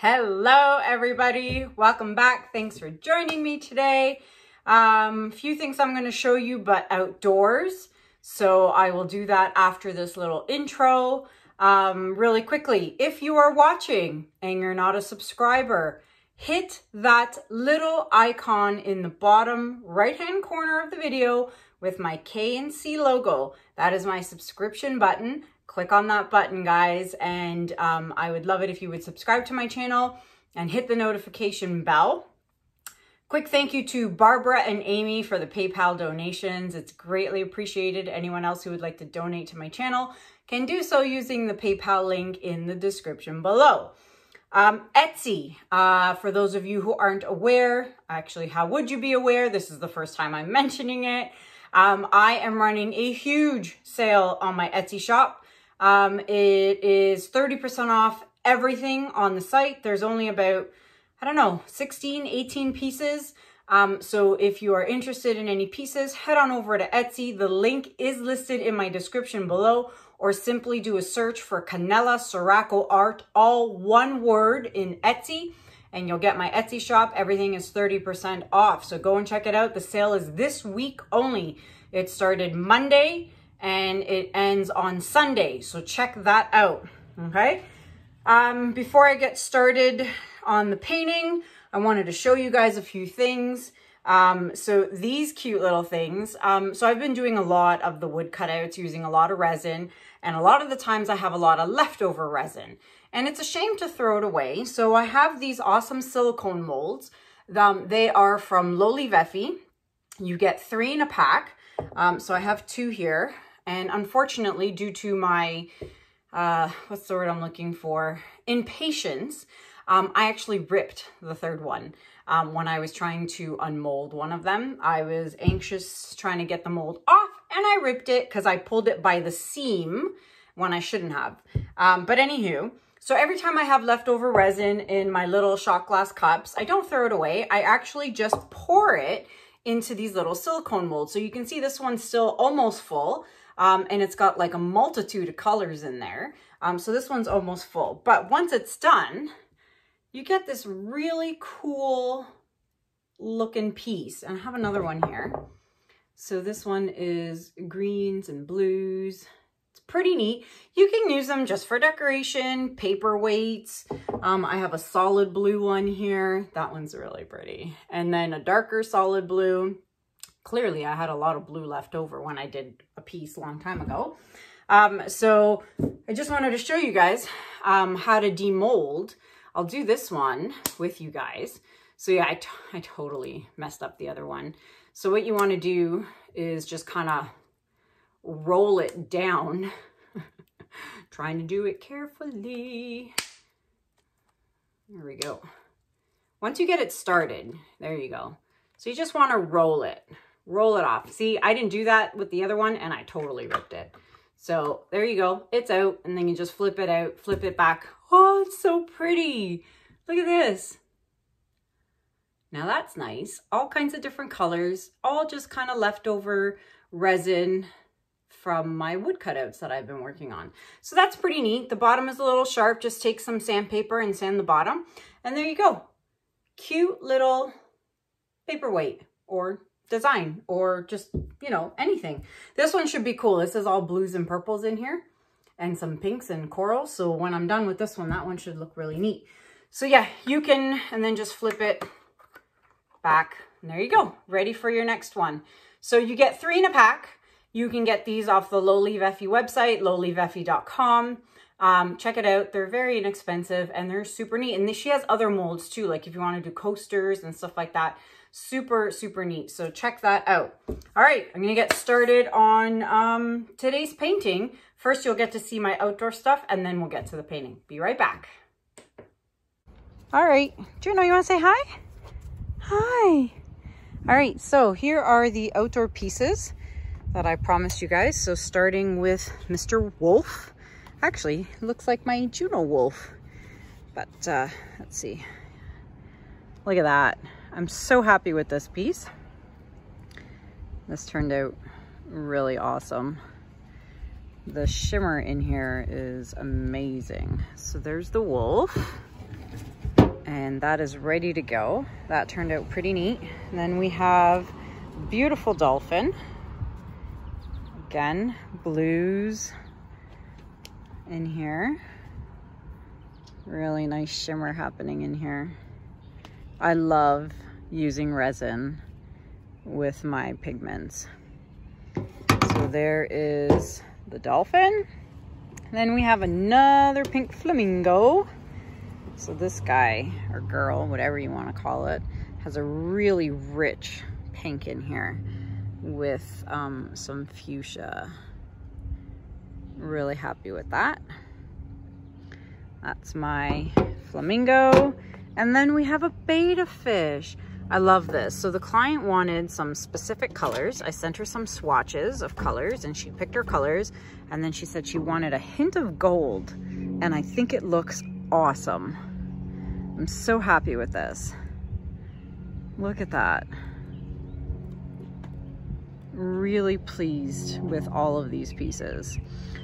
Hello everybody, welcome back. Thanks for joining me today. Few things I'm going to show you, but outdoors. So I will do that after this little intro. Really quickly, if you are watching and you're not a subscriber, hit that little icon in the bottom right hand corner of the video with my K and C logo. That is my subscription button. Click on that button, guys, and I would love it if you would subscribe to my channel and hit the notification bell. Quick thank you to Barbara and Amy for the PayPal donations. It's greatly appreciated. Anyone else who would like to donate to my channel can do so using the PayPal link in the description below. Etsy, for those of you who aren't aware, actually, how would you be aware? This is the first time I'm mentioning it. I am running a huge sale on my Etsy shop. It is 30% off everything on the site. There's only about, I don't know, 16, 18 pieces. So if you are interested in any pieces, head on over to Etsy. The link is listed in my description below, or simply do a search for Kanella Ciraco Art, all one word in Etsy, and you'll get my Etsy shop. Everything is 30% off. So go and check it out. The sale is this week only. It started Monday and it ends on Sunday. So check that out, okay? Before I get started on the painting, I wanted to show you guys a few things. So these cute little things. So I've been doing a lot of the wood cutouts using a lot of resin, and a lot of the times I have a lot of leftover resin. And it's a shame to throw it away. So I have these awesome silicone molds. They are from Lowly Veffy. You get 3 in a pack. So I have 2 here. And unfortunately, due to my, what's the word I'm looking for? Impatience, I actually ripped the 3rd one. When I was trying to unmold one of them. I was anxious trying to get the mold off, and I ripped it because I pulled it by the seam when I shouldn't have. But anywho, so every time I have leftover resin in my little shot glass cups, I don't throw it away. I actually just pour it into these little silicone molds. So you can see this one's still almost full, and it's got like a multitude of colors in there. So this one's almost full, but once it's done, you get this really cool looking piece. And I have another one here. So this one is greens and blues. It's pretty neat. You can use them just for decoration, paperweights. I have a solid blue one here. That one's really pretty. And then a darker solid blue. Clearly, I had a lot of blue left over when I did a piece a long time ago. So I just wanted to show you guys how to demold. I'll do this one with you guys. So yeah, I totally messed up the other one. So what you want to do is just kind of roll it down. Trying to do it carefully. There we go. Once you get it started, there you go. So you just want to roll it off. See, I didn't do that with the other one and I totally ripped it. So there you go. It's out, and then you just flip it out, flip it back. Oh, it's so pretty. Look at this. Now that's nice. All kinds of different colors, all just kind of leftover resin from my wood cutouts that I've been working on. So that's pretty neat. The bottom is a little sharp. Just take some sandpaper and sand the bottom. And there you go. Cute little paperweight or design, or just, you know, anything. This one should be cool. This is all blues and purples in here and some pinks and coral. So when I'm done with this one, that one should look really neat. So yeah, you can, and then just flip it back. And there you go. Ready for your next one. So you get 3 in a pack. You can get these off the Lowly Veffy website, lowlyveffy.com. Check it out. They're very inexpensive and they're super neat. And she has other molds too, like if you want to do coasters and stuff like that. Super, super neat. So check that out. All right, I'm going to get started on today's painting. First, you'll get to see my outdoor stuff, and then we'll get to the painting. Be right back. All right, Juno, you want to say hi? Hi. All right, so here are the outdoor pieces that I promised you guys. So starting with Mr. Wolf. Actually, it looks like my Juno wolf. But let's see. Look at that. I'm so happy with this piece. This turned out really awesome. The shimmer in here is amazing. So there's the wolf. And that is ready to go. That turned out pretty neat. And then we have beautiful dolphin. Again, blues in here. Really nice shimmer happening in here. I love using resin with my pigments. So there is the dolphin. Then we have another pink flamingo. So this guy, or girl, whatever you want to call it, has a really rich pink in here with some fuchsia. Really happy with that. That's my flamingo. And then we have a betta fish. I love this. So the client wanted some specific colors. I sent her some swatches of colors and she picked her colors. And then she said she wanted a hint of gold. And I think it looks awesome. I'm so happy with this. Look at that. Really pleased with all of these pieces.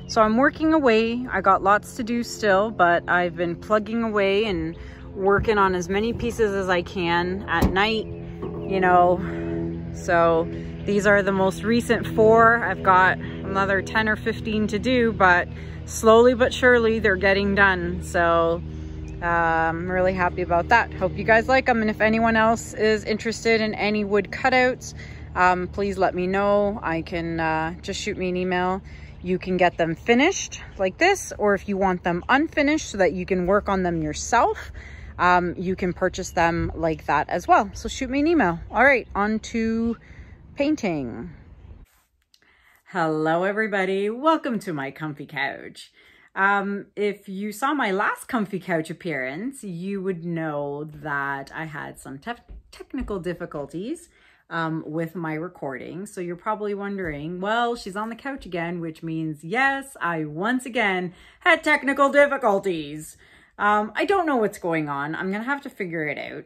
So I'm working away. I got lots to do still, but I've been plugging away and working on as many pieces as I can at night, you know. So these are the most recent 4. I've got another 10 or 15 to do, but slowly but surely they're getting done. So I'm really happy about that. Hope you guys like them. And if anyone else is interested in any wood cutouts, please let me know. I can just shoot me an email. You can get them finished like this, or if you want them unfinished so that you can work on them yourself, you can purchase them like that as well. So shoot me an email. All right, on to painting. Hello everybody, welcome to my comfy couch. If you saw my last comfy couch appearance, you would know that I had some technical difficulties with my recording. So you're probably wondering, well, she's on the couch again, which means yes, I once again had technical difficulties. I don't know what's going on. I'm gonna have to figure it out.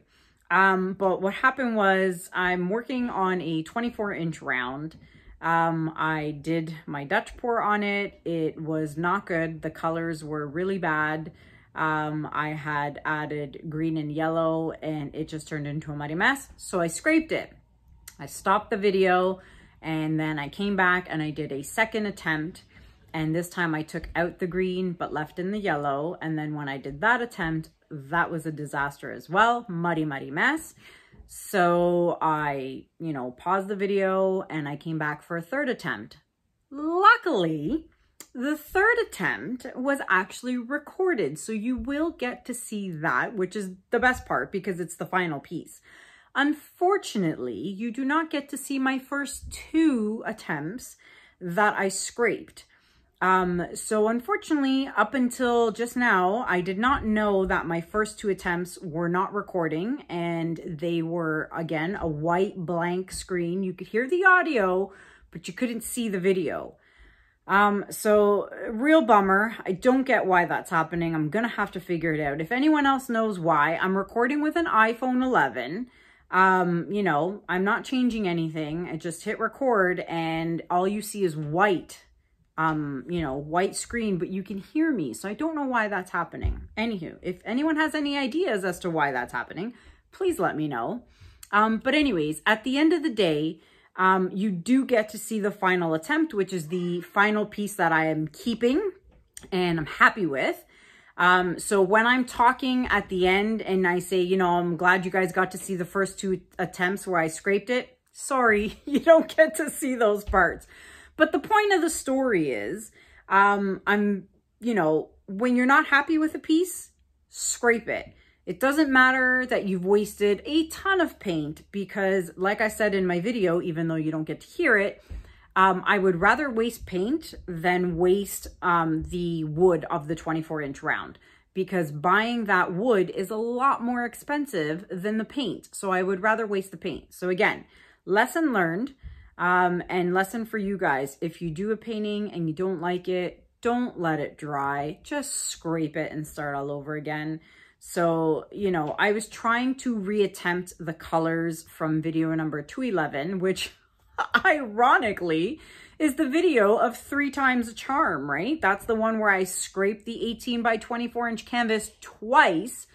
But what happened was I'm working on a 24-inch round. I did my Dutch pour on it. It was not good. The colors were really bad. I had added green and yellow and it just turned into a muddy mess. So I scraped it. I stopped the video and then I came back and I did a second attempt. And this time I took out the green but left in the yellow. And then when I did that attempt, that was a disaster as well. Muddy, muddy mess. So I, paused the video and I came back for a third attempt. Luckily, the third attempt was actually recorded. So you will get to see that, which is the best part because it's the final piece. Unfortunately, you do not get to see my first 2 attempts that I scraped. So unfortunately, up until just now, I did not know that my first 2 attempts were not recording and they were, again, a white blank screen. You could hear the audio, but you couldn't see the video. So real bummer. I don't get why that's happening. I'm gonna have to figure it out. If anyone else knows why, I'm recording with an iPhone 11. I'm not changing anything. I just hit record and all you see is white. White screen, but you can hear me. So I don't know why that's happening. Anywho, if anyone has any ideas as to why that's happening, please let me know. But anyways, at the end of the day, you do get to see the final attempt, which is the final piece that I am keeping and I'm happy with. So when I'm talking at the end and I say, I'm glad you guys got to see the first 2 attempts where I scraped it. Sorry, you don't get to see those parts. But the point of the story is, when you're not happy with a piece, scrape it. It doesn't matter that you've wasted a ton of paint because, like I said in my video, even though you don't get to hear it, I would rather waste paint than waste the wood of the 24-inch round because buying that wood is a lot more expensive than the paint. So I would rather waste the paint. So again, lesson learned. And lesson for you guys, if you do a painting and you don't like it, don't let it dry, just scrape it and start all over again. So, I was trying to reattempt the colors from video number 211, which ironically is the video of 3 Times a Charm, right? That's the one where I scraped the 18 by 24 inch canvas twice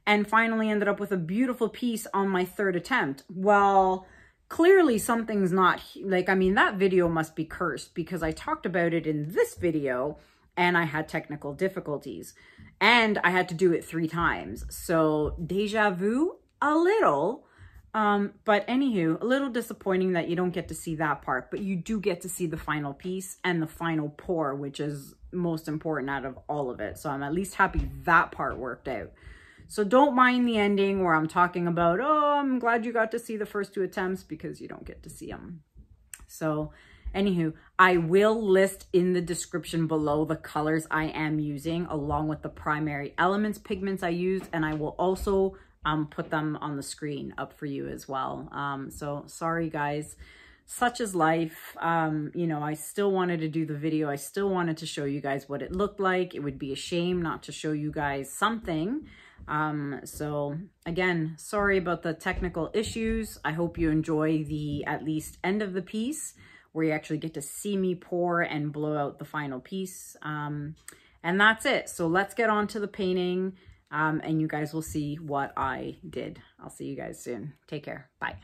and finally ended up with a beautiful piece on my third attempt. Well, clearly something's not, like, I mean, that video must be cursed because I talked about it in this video and I had technical difficulties and I had to do it 3 times. So deja vu a little, but anywho, a little disappointing that you don't get to see that part, but you do get to see the final piece and the final pour, which is most important out of all of it. So I'm at least happy that part worked out. So don't mind the ending where I'm talking about, oh, I'm glad you got to see the first 2 attempts, because you don't get to see them. So anywho, I will list in the description below the colors I am using along with the primary elements, pigments I used, and I will also put them on the screen up for you as well. So sorry guys, such is life. You know, I still wanted to do the video. I still wanted to show you guys what it looked like. It would be a shame not to show you guys something. So again, sorry about the technical issues. I hope you enjoy the at least end of the piece where you actually get to see me pour and blow out the final piece. And that's it. So let's get on to the painting, and you guys will see what I did. I'll see you guys soon. Take care. Bye.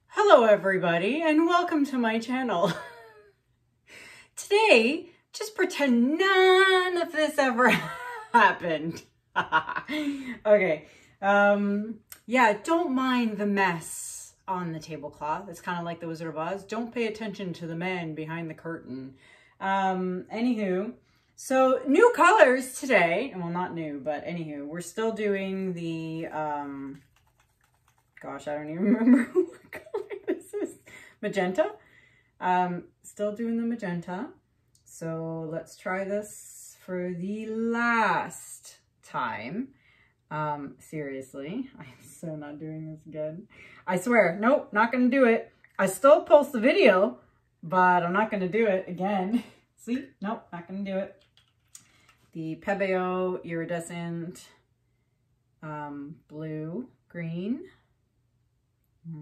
Hello everybody, and welcome to my channel. Today, just pretend none of this ever happened. Okay, yeah, don't mind the mess on the tablecloth. It's kind of like the Wizard of Oz. Don't pay attention to the man behind the curtain. Anywho, so new colors today. Well, not new, but anywho, we're still doing the, gosh, I don't even remember what color this is. Magenta. Still doing the magenta. So let's try this for the last time. Seriously, I'm so not doing this again. I swear, nope, not gonna do it. I still post the video, but I'm not gonna do it again. See, nope, not gonna do it. The Pebeo Iridescent Blue Green.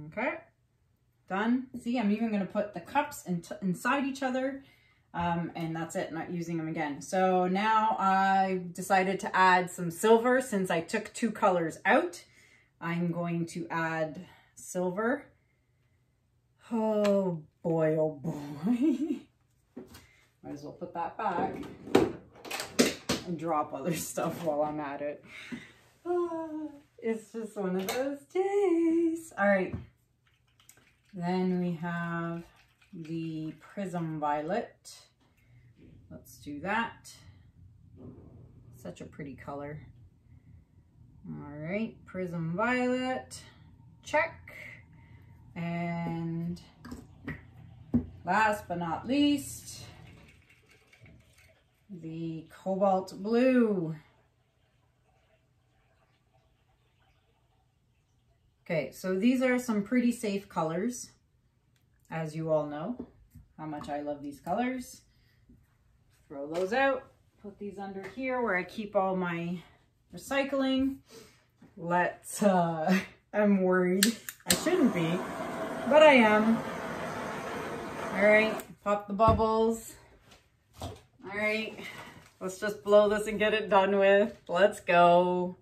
Okay, done. See, I'm even gonna put the cups inside each other. And that's it, not using them again. So now I decided to add some silver since I took 2 colors out. I'm going to add silver. Oh boy, oh boy. Might as well put that back and drop other stuff while I'm at it. It's just one of those days. All right, then we have the Prism Violet. Let's do that. Such a pretty color. All right, Prism Violet, check. And last but not least, the Cobalt Blue. Okay, so these are some pretty safe colors. As you all know, how much I love these colors. Throw those out, put these under here where I keep all my recycling. Let's, I'm worried. I shouldn't be, but I am. All right, pop the bubbles. All right, let's just blow this and get it done with. Let's go.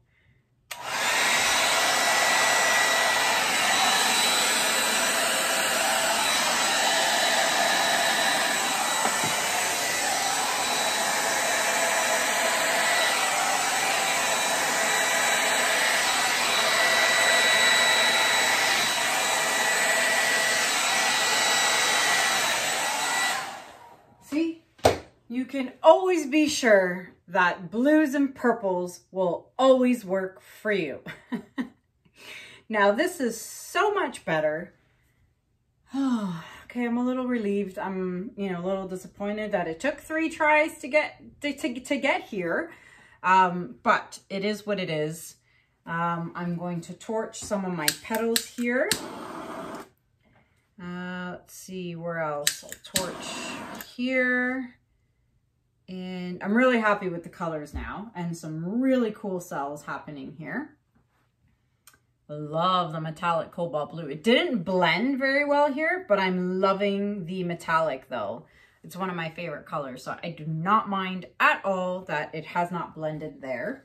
You can always be sure that blues and purples will always work for you. Now this is so much better. Oh, okay, I'm a little relieved. I'm, you know, a little disappointed that it took 3 tries to get here. But it is what it is. I'm going to torch some of my petals here. Let's see where else. I'll torch here. And I'm really happy with the colors now, and some really cool cells happening here. I love the metallic Cobalt Blue. It didn't blend very well here, but I'm loving the metallic though. It's one of my favorite colors, so I do not mind at all that it has not blended there.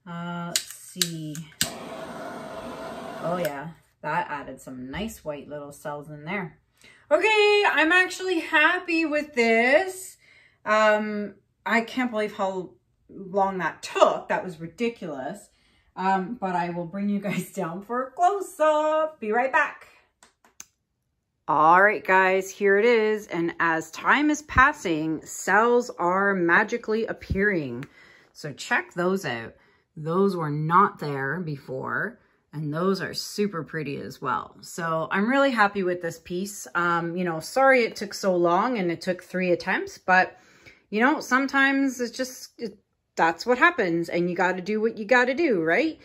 Let's see. Oh yeah, that added some nice white little cells in there. Okay, I'm actually happy with this. I can't believe how long that took. That was ridiculous. But I will bring you guys down for a close-up. Be right back. All right, guys, here it is. And as time is passing, cells are magically appearing. So check those out. Those were not there before. And those are super pretty as well. So I'm really happy with this piece. You know, sorry it took so long and it took 3 attempts, but you know, sometimes it's just, that's what happens and you got to do what you got to do, right?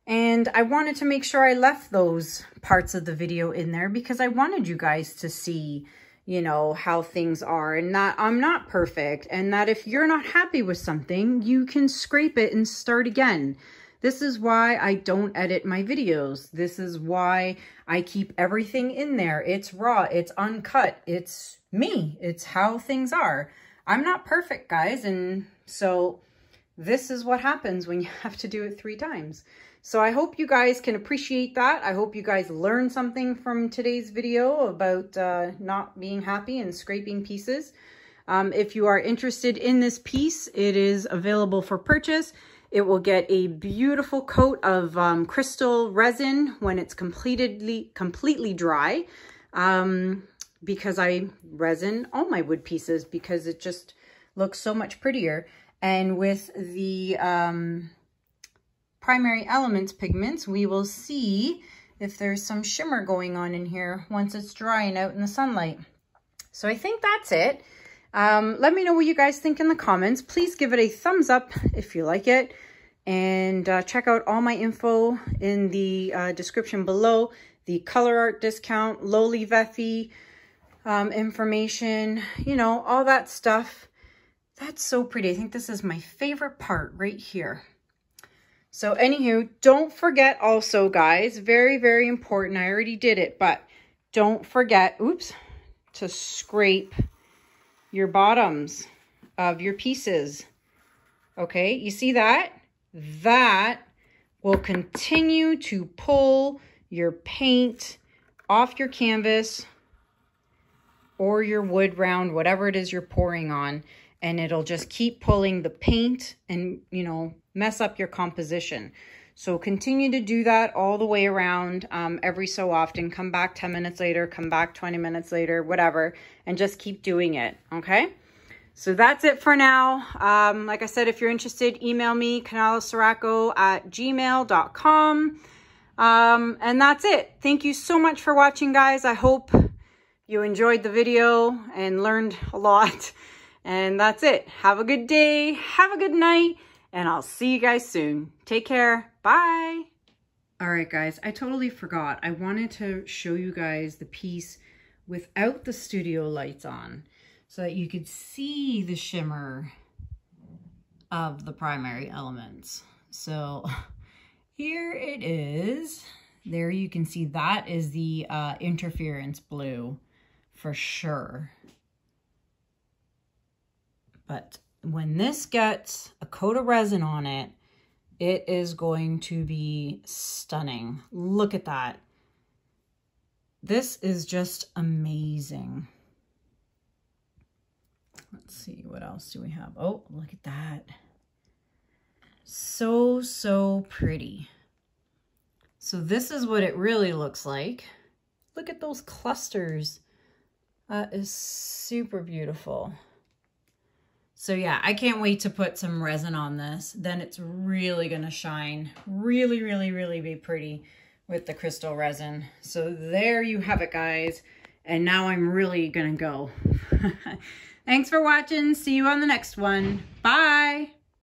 And I wanted to make sure I left those parts of the video in there because I wanted you guys to see, you know, how things are and that I'm not perfect and that if you're not happy with something, you can scrape it and start again. This is why I don't edit my videos. This is why I keep everything in there. It's raw, it's uncut, it's me, it's how things are. I'm not perfect, guys, and so this is what happens when you have to do it 3 times. So I hope you guys can appreciate that. I hope you guys learned something from today's video about not being happy and scraping pieces. If you are interested in this piece, it is available for purchase. It will get a beautiful coat of crystal resin when it's completely dry, because I resin all my wood pieces because it just looks so much prettier. And with the primary elements pigments, we will see if there's some shimmer going on in here once it's dry and out in the sunlight. So I think that's it. Let me know what you guys think in the comments. Please give it a thumbs up if you like it. And check out all my info in the description below. The ColourArte discount, lowly Veffy information, you know, all that stuff. That's so pretty. I think this is my favorite part right here. So anywho, don't forget also, guys, very, very important. I already did it, but don't forget, oops, to scrape your bottoms of your pieces. Okay, you see that? That will continue to pull your paint off your canvas or your wood round, whatever it is you're pouring on, and it'll just keep pulling the paint and, you know, mess up your composition. So continue to do that all the way around, every so often. Come back 10 minutes later, come back 20 minutes later, whatever, and just keep doing it, okay? So that's it for now. Like I said, if you're interested, email me, kanellaciraco@gmail.com. And that's it. Thank you so much for watching, guys. I hope you enjoyed the video and learned a lot. And that's it. Have a good day. Have a good night. And I'll see you guys soon. Take care. Bye. All right, guys. I totally forgot. I wanted to show you guys the piece without the studio lights on, so that you could see the shimmer of the primary elements. So here it is. There you can see that is the interference blue for sure. But when this gets a coat of resin on it, it is going to be stunning. Look at that. This is just amazing. Let's see, what else do we have? Oh, look at that. So, so pretty. So this is what it really looks like. Look at those clusters. That is super beautiful. So yeah, I can't wait to put some resin on this. Then it's really gonna shine. Really, really, really be pretty with the crystal resin. So there you have it, guys. And now I'm really gonna go. Thanks for watching. See you on the next one. Bye.